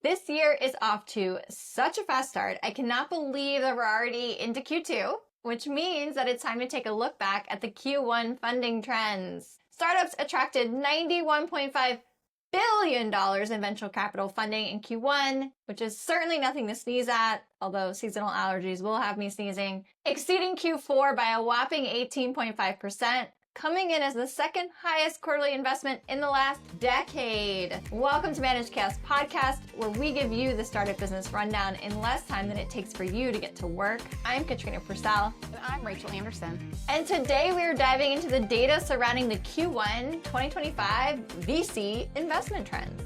This year is off to such a fast start. I cannot believe that we're already into Q2, which means that it's time to take a look back at the Q1 funding trends. Startups attracted $91.5 billion in venture capital funding in Q1, which is certainly nothing to sneeze at, although seasonal allergies will have me sneezing, exceeding Q4 by a whopping 18.5%. Coming in as the second highest quarterly investment in the last decade. Welcome to Managed Chaos Podcast, where we give you the startup business rundown in less time than it takes for you to get to work. I'm Katrina Purcell. And I'm Rachel Anderson. And today we are diving into the data surrounding the Q1 2025 VC investment trends.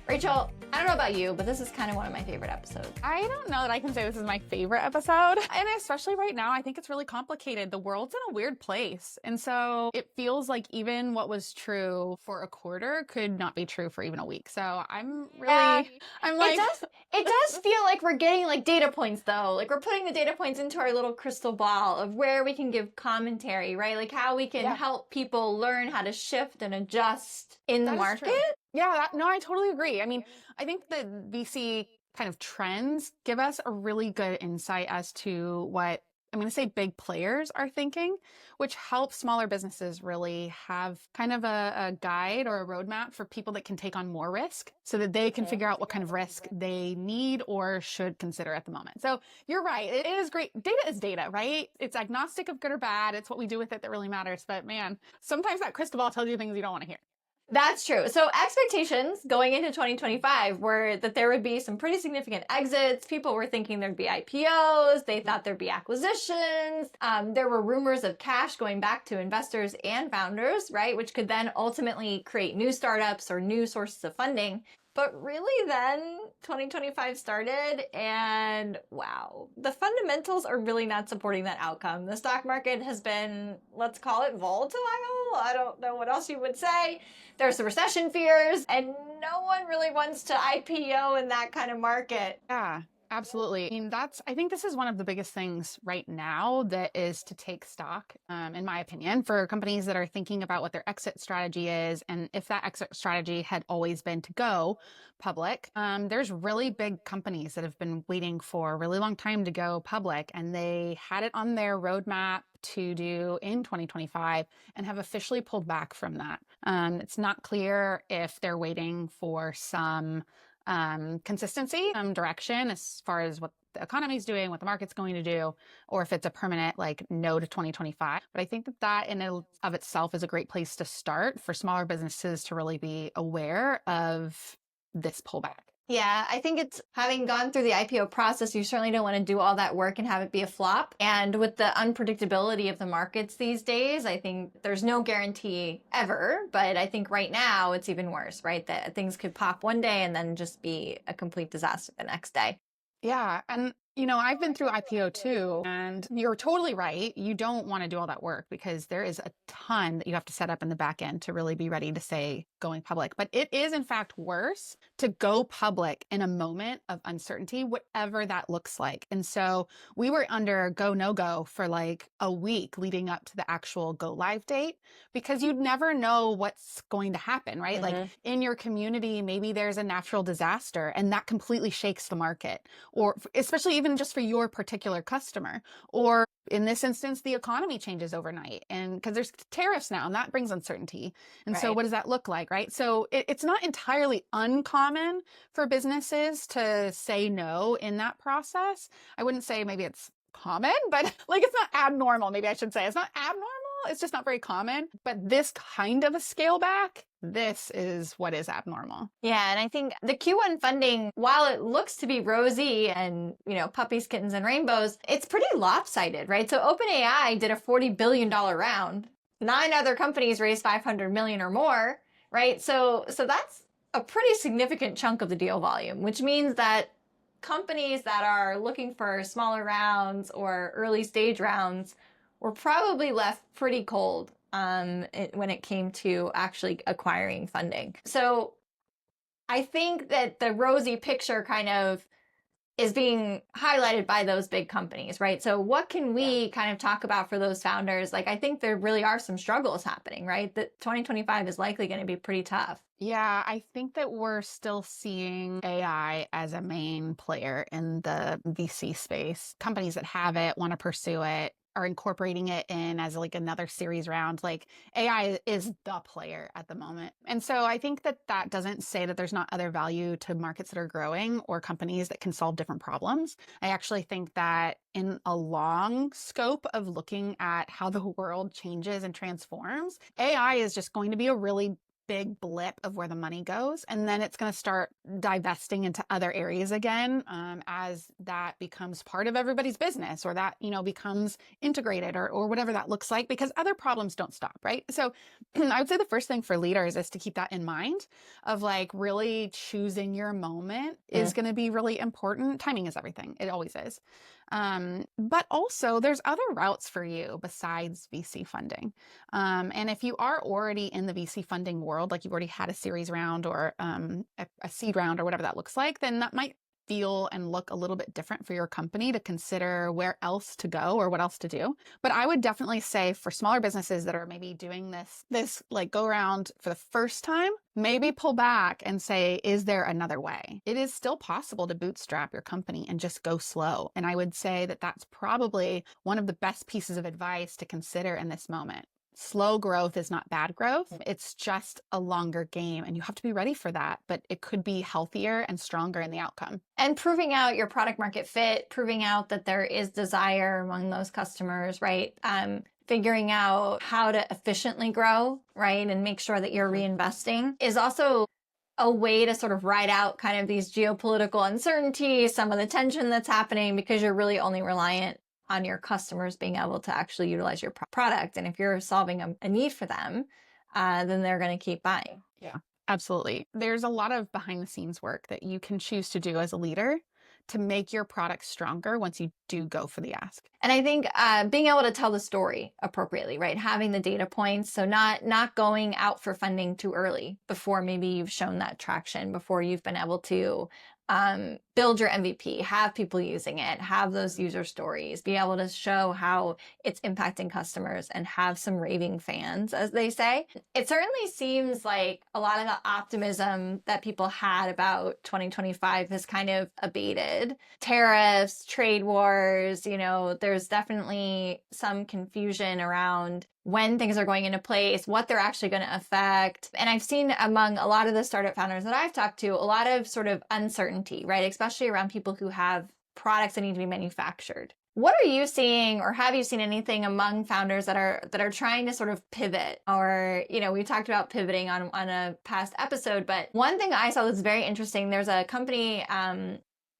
Rachel, I don't know about you, but this is kind of one of my favorite episodes. I don't know that I can say this is my favorite episode. And especially right now, I think it's really complicated. The world's in a weird place. And so it feels like even what was true for a quarter could not be true for even a week. So I'm like, it does feel like we're getting like data points though. Like we're putting the data points into our little crystal ball of where we can give commentary, right? Like how we can help people learn how to shift and adjust in the market. Yeah, I totally agree. I mean, I think the VC kind of trends give us a really good insight as to what I'm going to say big players are thinking, which helps smaller businesses really have kind of a guide or a roadmap for people that can take on more risk so that they can figure out what kind of risk they need or should consider at the moment. So you're right. It is great. Data is data, right? It's agnostic of good or bad. It's what we do with it that really matters. But man, sometimes that crystal ball tells you things you don't want to hear. That's true. So expectations going into 2025 were that there would be some pretty significant exits. People were thinking there'd be IPOs. They thought there'd be acquisitions. There were rumors of cash going back to investors and founders, right? Which could then ultimately create new startups or new sources of funding. But really then 2025 started and wow, the fundamentals are really not supporting that outcome. The stock market has been, let's call it volatile. I don't know what else you would say. There's the recession fears and no one really wants to IPO in that kind of market. Yeah. Absolutely. I mean, I think this is one of the biggest things right now that is to take stock, in my opinion, for companies that are thinking about what their exit strategy is. And if that exit strategy had always been to go public, there's really big companies that have been waiting for a really long time to go public. And they had it on their roadmap to do in 2025 and have officially pulled back from that. It's not clear if they're waiting for some consistency, direction as far as what the economy is doing, what the market's going to do, or if it's a permanent no to 2025. But I think that in and of itself is a great place to start for smaller businesses to really be aware of this pullback. Yeah, I think it's having gone through the IPO process, you certainly don't want to do all that work and have it be a flop. And with the unpredictability of the markets these days, I think there's no guarantee ever. But I think right now it's even worse, right? That things could pop one day and then just be a complete disaster the next day. Yeah. And, I've been through IPO too, and you're totally right. You don't want to do all that work because there is a ton that you have to set up in the back end to really be ready to say going public. But it is, in fact, worse to go public in a moment of uncertainty, whatever that looks like. And so we were under go, no go for a week leading up to the actual go live date because you'd never know what's going to happen, right? Mm-hmm. Like in your community, maybe there's a natural disaster and that completely shakes the market, or especially even just for your particular customer, or in this instance, the economy changes overnight and because there's tariffs now and that brings uncertainty. And so what does that look like, right? So it's not entirely uncommon for businesses to say no in that process. I wouldn't say maybe it's common, but it's not abnormal. Maybe I should say it's not abnormal. It's just not very common. But this kind of a scale back, this is what is abnormal. Yeah, and I think the Q1 funding, while it looks to be rosy and, puppies, kittens, and rainbows, it's pretty lopsided, right? So OpenAI did a $40 billion round. 9 other companies raised $500 million or more, right? So that's a pretty significant chunk of the deal volume, which means that companies that are looking for smaller rounds or early stage rounds were probably left pretty cold when it came to actually acquiring funding. So I think that the rosy picture kind of is being highlighted by those big companies, right? So what can we kind of talk about for those founders? Like, I think there really are some struggles happening, right? That 2025 is likely going to be pretty tough. Yeah, I think that we're still seeing AI as a main player in the VC space. Companies that have it want to pursue it, are incorporating it in as like another series round. Like AI is the player at the moment. And so I think that that doesn't say that there's not other value to markets that are growing or companies that can solve different problems. I actually think that in a long scope of looking at how the world changes and transforms, AI is just going to be a really big blip of where the money goes. And then it's going to start divesting into other areas again as that becomes part of everybody's business, or that, becomes integrated, or whatever that looks like, because other problems don't stop, right? So I would say the first thing for leaders is to keep that in mind, of like really choosing your moment is going to be really important. Timing is everything. It always is. But also there's other routes for you besides VC funding. And if you are already in the VC funding world, like you've already had a series round or a seed round or whatever that looks like, then that might feel and look a little bit different for your company to consider where else to go or what else to do. But I would definitely say for smaller businesses that are maybe doing this like go around for the first time, maybe pull back and say, is there another way? It is still possible to bootstrap your company and just go slow. And I would say that that's probably one of the best pieces of advice to consider in this moment. Slow growth is not bad growth. It's just a longer game, and you have to be ready for that, but it could be healthier and stronger in the outcome. And proving out your product market fit, proving out that there is desire among those customers, right? Figuring out how to efficiently grow, right? And make sure that you're reinvesting is also a way to sort of ride out kind of these geopolitical uncertainties, some of the tension that's happening, because you're really only reliant on your customers being able to actually utilize your product. And if you're solving a need for them, then they're going to keep buying. Yeah, absolutely. There's a lot of behind the scenes work that you can choose to do as a leader to make your product stronger once you do go for the ask. And I think being able to tell the story appropriately, right? Having the data points. So not going out for funding too early before maybe you've shown that traction, before you've been able to build your MVP, have people using it, have those user stories, be able to show how it's impacting customers and have some raving fans, as they say. It certainly seems like a lot of the optimism that people had about 2025 has kind of abated. Tariffs, trade wars, there's definitely some confusion around when things are going into place, what they're actually going to affect. And I've seen among a lot of the startup founders that I've talked to, a lot of sort of uncertainty, right? Especially around people who have products that need to be manufactured. What are you seeing, or have you seen anything among founders that are trying to sort of pivot? Or, we talked about pivoting on a past episode, but one thing I saw that's very interesting, there's a company,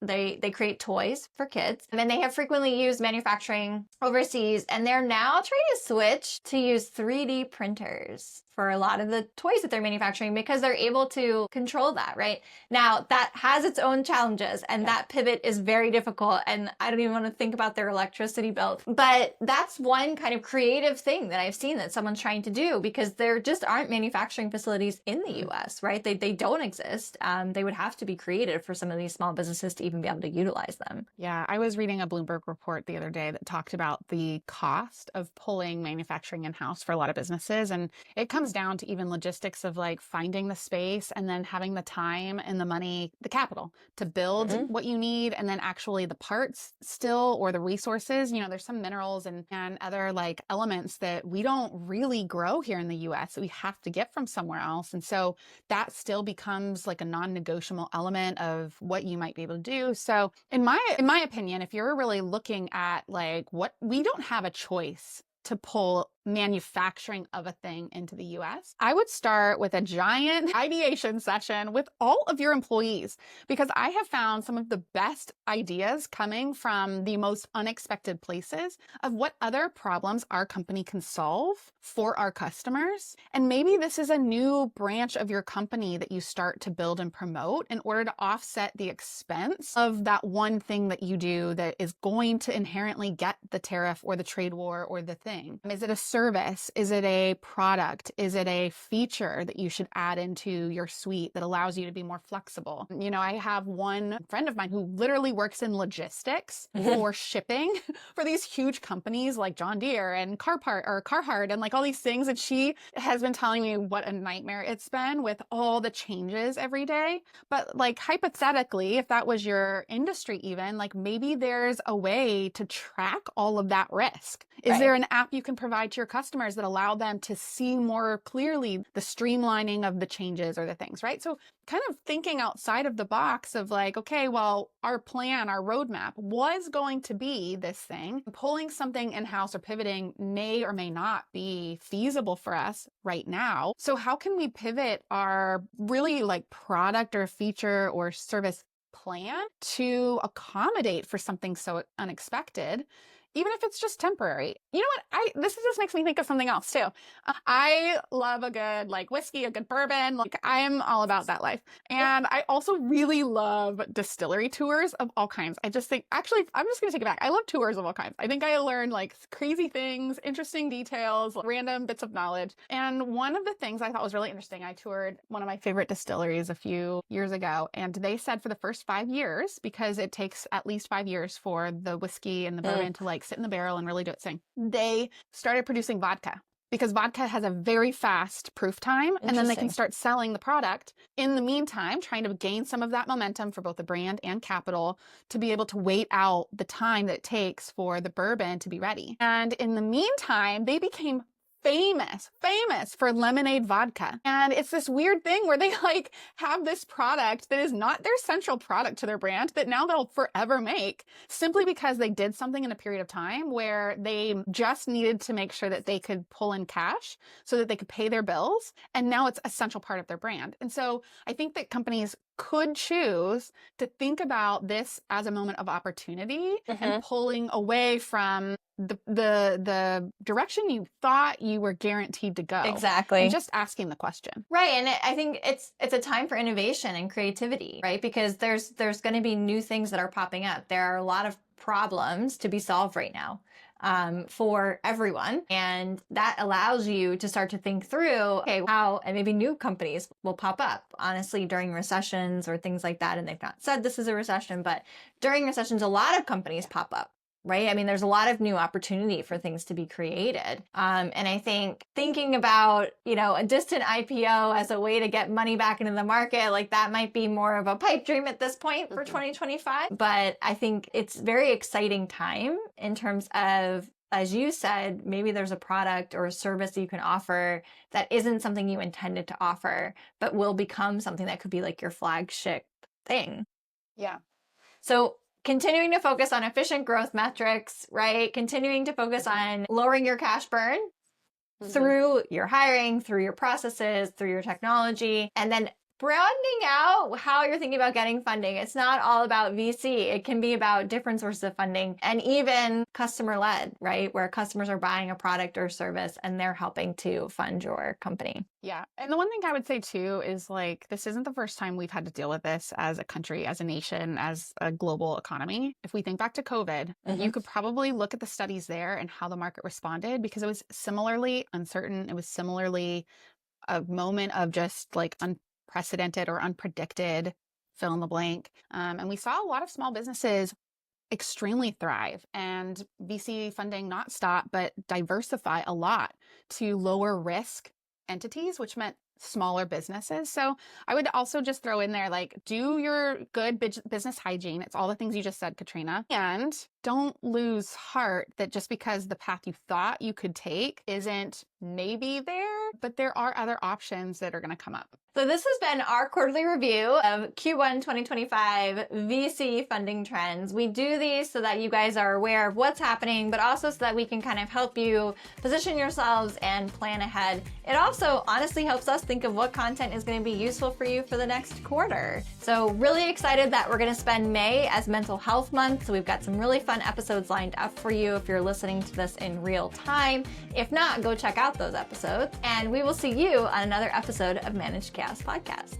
they create toys for kids, and they have frequently used manufacturing overseas, and they're now trying to switch to use 3D printers for a lot of the toys that they're manufacturing, because they're able to control that, right? Now, that has its own challenges, and that pivot is very difficult, and I don't even want to think about their electricity bill. But that's one kind of creative thing that I've seen that someone's trying to do, because there just aren't manufacturing facilities in the US, right? They don't exist. They would have to be created for some of these small businesses to even be able to utilize them. Yeah, I was reading a Bloomberg report the other day that talked about the cost of pulling manufacturing in-house for a lot of businesses. And it comes down to even logistics of like finding the space and then having the time and the money, the capital to build what you need, and then actually the parts still, or the resources. There's some minerals and other like elements that we don't really grow here in the US that we have to get from somewhere else. And so that still becomes like a non-negotiable element of what you might be able to do. So in my opinion, if you're really looking at like what, we don't have a choice to pull manufacturing of a thing into the US, I would start with a giant ideation session with all of your employees, because I have found some of the best ideas coming from the most unexpected places of what other problems our company can solve for our customers. And maybe this is a new branch of your company that you start to build and promote in order to offset the expense of that one thing that you do that is going to inherently get the tariff or the trade war or the thing. Is it a service? Is it a product? Is it a feature that you should add into your suite that allows you to be more flexible? You know, I have one friend of mine who literally works in logistics for shipping for these huge companies like John Deere and Carhartt and like all these things. And she has been telling me what a nightmare it's been with all the changes every day. But like hypothetically, if that was your industry even, like maybe there's a way to track all of that risk. Is there an app you can provide to your customers that allow them to see more clearly the streamlining of the changes or the things, right? So kind of thinking outside of the box of like, okay, well, our plan, our roadmap was going to be this thing. Pulling something in-house or pivoting may or may not be feasible for us right now. So how can we pivot our really like product or feature or service plan to accommodate for something so unexpected, even if it's just temporary? You know what? This just makes me think of something else too. I love a good like whiskey, a good bourbon. Like I am all about that life. And I also really love distillery tours of all kinds. I just think, actually, I'm just going to take it back. I love tours of all kinds. I think I learned like crazy things, interesting details, random bits of knowledge. And one of the things I thought was really interesting, I toured one of my favorite distilleries a few years ago. And they said for the first 5 years, because it takes at least 5 years for the whiskey and the bourbon to like sit in the barrel and really do its thing, they started producing vodka because vodka has a very fast proof time, and then they can start selling the product in the meantime, trying to gain some of that momentum for both the brand and capital to be able to wait out the time that it takes for the bourbon to be ready. And in the meantime, they became famous for lemonade vodka. And it's this weird thing where they like have this product that is not their central product to their brand that now they'll forever make simply because they did something in a period of time where they just needed to make sure that they could pull in cash so that they could pay their bills. And now it's a central part of their brand. And so I think that companies could choose to think about this as a moment of opportunity and pulling away from the direction you thought you were guaranteed to go. Exactly. And just asking the question. Right. And I think it's a time for innovation and creativity, right? Because there's going to be new things that are popping up. There are a lot of problems to be solved right now for everyone. And that allows you to start to think through, okay, how, and maybe new companies will pop up, honestly, during recessions or things like that. And they've not said this is a recession, but during recessions, a lot of companies pop up. Right? I mean, there's a lot of new opportunity for things to be created. And I think thinking about, you know, a distant IPO as a way to get money back into the market, like that might be more of a pipe dream at this point for 2025. But I think it's very exciting time in terms of, as you said, maybe there's a product or a service that you can offer that isn't something you intended to offer, but will become something that could be like your flagship thing. Yeah. So continuing to focus on efficient growth metrics, right? Continuing to focus on lowering your cash burn through your hiring, through your processes, through your technology, and then broadening out how you're thinking about getting funding. It's not all about VC. It can be about different sources of funding and even customer-led, right? Where customers are buying a product or service and they're helping to fund your company. Yeah. And the one thing I would say too is like, this isn't the first time we've had to deal with this as a country, as a nation, as a global economy. If we think back to COVID, you could probably look at the studies there and how the market responded because it was similarly uncertain. It was similarly a moment of just like unprecedented or unpredicted, fill in the blank. And we saw a lot of small businesses extremely thrive and VC funding not stop, but diversify a lot to lower risk entities, which meant smaller businesses. So I would also just throw in there, like, do your good business hygiene. It's all the things you just said, Katrina. And don't lose heart that just because the path you thought you could take isn't maybe there, but there are other options that are going to come up. So this has been our quarterly review of Q1 2025 VC funding trends. We do these so that you guys are aware of what's happening, but also so that we can kind of help you position yourselves and plan ahead. It also honestly helps us think of what content is going to be useful for you for the next quarter. So really excited that we're going to spend May as Mental Health Month. So we've got some really fun episodes lined up for you if you're listening to this in real time. If not, go check out those episodes, and we will see you on another episode of Managed Chaos Podcast.